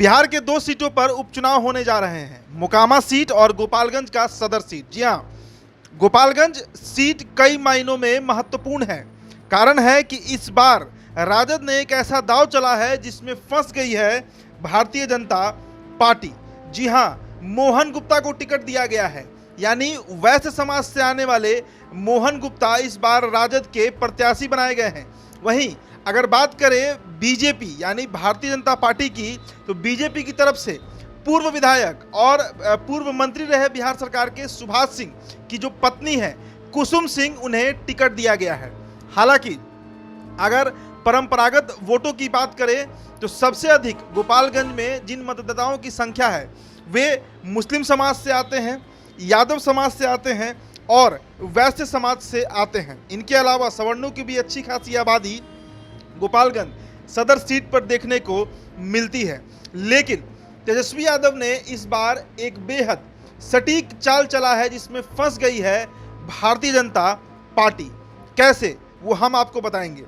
बिहार के दो सीटों पर उपचुनाव होने जा रहे हैं, मोकामा सीट और गोपालगंज का सदर सीट। जी हाँ, गोपालगंज सीट कई मायनों में महत्वपूर्ण है। कारण है कि इस बार राजद ने एक ऐसा दांव चला है जिसमें फंस गई है भारतीय जनता पार्टी। जी हाँ, मोहन गुप्ता को टिकट दिया गया है, यानी वैश्य समाज से आने वाले मोहन गुप्ता इस बार राजद के प्रत्याशी बनाए गए हैं। वहीं अगर बात करें बीजेपी यानी भारतीय जनता पार्टी की, तो बीजेपी की तरफ से पूर्व विधायक और पूर्व मंत्री रहे बिहार सरकार के सुभाष सिंह की जो पत्नी है कुसुम सिंह, उन्हें टिकट दिया गया है। हालांकि अगर परंपरागत वोटों की बात करें तो सबसे अधिक गोपालगंज में जिन मतदाताओं की संख्या है वे मुस्लिम समाज से आते हैं, यादव समाज से आते हैं और वैश्य समाज से आते हैं। इनके अलावा सवर्णों की भी अच्छी खासी आबादी गोपालगंज सदर सीट पर देखने को मिलती है। लेकिन तेजस्वी यादव ने इस बार एक बेहद सटीक चाल चला है जिसमें फंस गई है भारतीय जनता पार्टी। कैसे, वो हम आपको बताएंगे।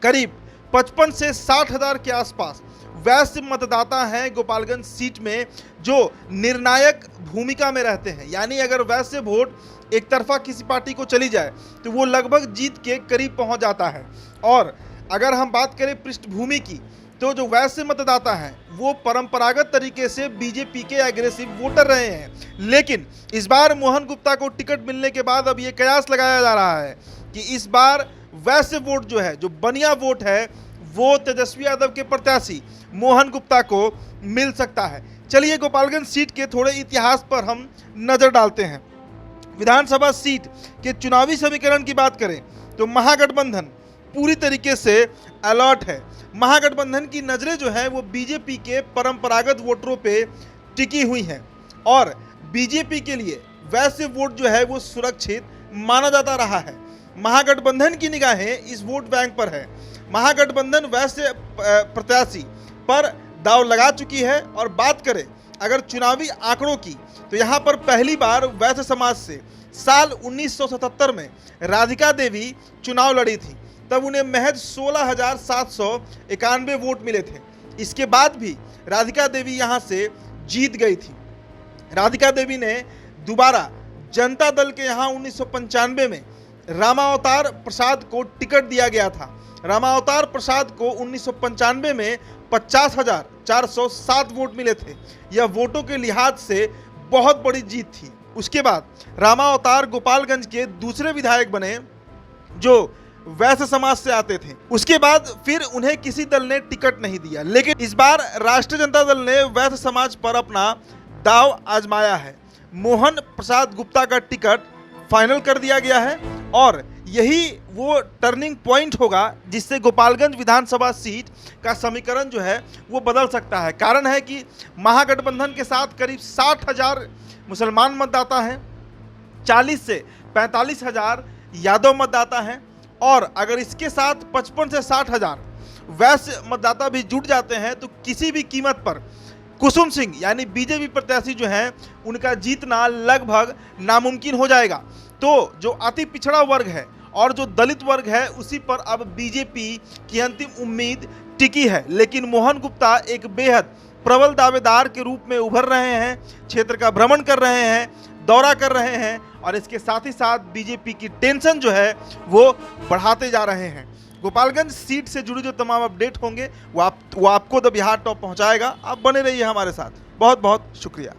करीब 55 से 60 हज़ार के आसपास वैश्य मतदाता हैं गोपालगंज सीट में जो निर्णायक भूमिका में रहते हैं। यानी अगर वैश्य वोट एक तरफा किसी पार्टी को चली जाए तो वो लगभग जीत के करीब पहुंच जाता है। और अगर हम बात करें पृष्ठभूमि की, तो जो वैश्य मतदाता हैं वो परंपरागत तरीके से बीजेपी के एग्रेसिव वोटर रहे हैं। लेकिन इस बार मोहन गुप्ता को टिकट मिलने के बाद अब ये कयास लगाया जा रहा है कि इस बार वैश्य वोट जो है, जो बनिया वोट है, वो तेजस्वी यादव के प्रत्याशी मोहन गुप्ता को मिल सकता है। चलिए गोपालगंज सीट के थोड़े इतिहास पर हम नजर डालते हैं। विधानसभा सीट के चुनावी समीकरण की बात करें तो महागठबंधन पूरी तरीके से अलर्ट है। महागठबंधन की नज़रें जो है वो बीजेपी के परंपरागत वोटरों पे टिकी हुई हैं और बीजेपी के लिए वैश्य वोट जो है वो सुरक्षित माना जाता रहा है। महागठबंधन की निगाहें इस वोट बैंक पर है। महागठबंधन वैश्य प्रत्याशी पर दाव लगा चुकी है। और बात करें अगर चुनावी आंकड़ों की, तो यहाँ पर पहली बार वैश्य समाज से साल 1977 में राधिका देवी चुनाव लड़ी थी। तब उन्हें महज 16,791 वोट मिले थे। इसके बाद भी राधिका देवी यहाँ से जीत गई थी। राधिका देवी ने दोबारा जनता दल के यहाँ 1995 में रामावतार प्रसाद को टिकट दिया गया था। रामावतार प्रसाद को 1995 में 50,407 वोट मिले थे। यह वोटों के लिहाज से बहुत बड़ी जीत थी। उसके बाद रामावतार गोपालगंज के दूसरे विधायक बने जो वैश्य समाज से आते थे। उसके बाद फिर उन्हें किसी दल ने टिकट नहीं दिया। लेकिन इस बार राष्ट्रीय जनता दल ने वैश्य समाज पर अपना दाव आजमाया है। मोहन प्रसाद गुप्ता का टिकट फाइनल कर दिया गया है और यही वो टर्निंग पॉइंट होगा जिससे गोपालगंज विधानसभा सीट का समीकरण जो है वो बदल सकता है। कारण है कि महागठबंधन के साथ करीब 60,000 मुसलमान मतदाता हैं, 40 से 45 हज़ार यादव मतदाता हैं और अगर इसके साथ 55 से 60 हज़ार वैश्य मतदाता भी जुट जाते हैं तो किसी भी कीमत पर कुसुम सिंह यानी बीजेपी प्रत्याशी जो हैं उनका जीतना लगभग नामुमकिन हो जाएगा। तो जो अति पिछड़ा वर्ग है और जो दलित वर्ग है उसी पर अब बीजेपी की अंतिम उम्मीद टिकी है। लेकिन मोहन गुप्ता एक बेहद प्रबल दावेदार के रूप में उभर रहे हैं, क्षेत्र का भ्रमण कर रहे हैं, दौरा कर रहे हैं और इसके साथ ही साथ बीजेपी की टेंशन जो है वो बढ़ाते जा रहे हैं। गोपालगंज सीट से जुड़ी जो तमाम अपडेट होंगे वो आपको द बिहार टॉप पहुंचाएगा। आप बने रहिए हमारे साथ। बहुत बहुत शुक्रिया।